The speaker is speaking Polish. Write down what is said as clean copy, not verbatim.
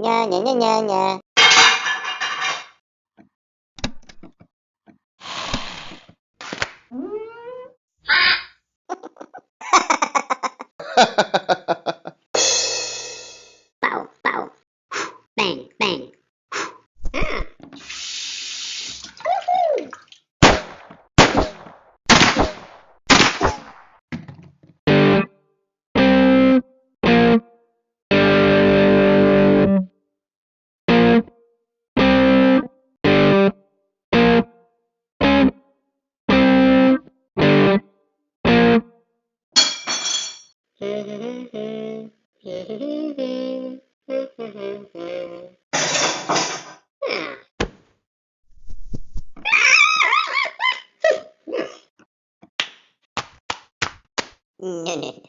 Nya, nya, nya, nya, nya. Pow, pow. Bang, bang. Ah. Woohoo. No, no, no.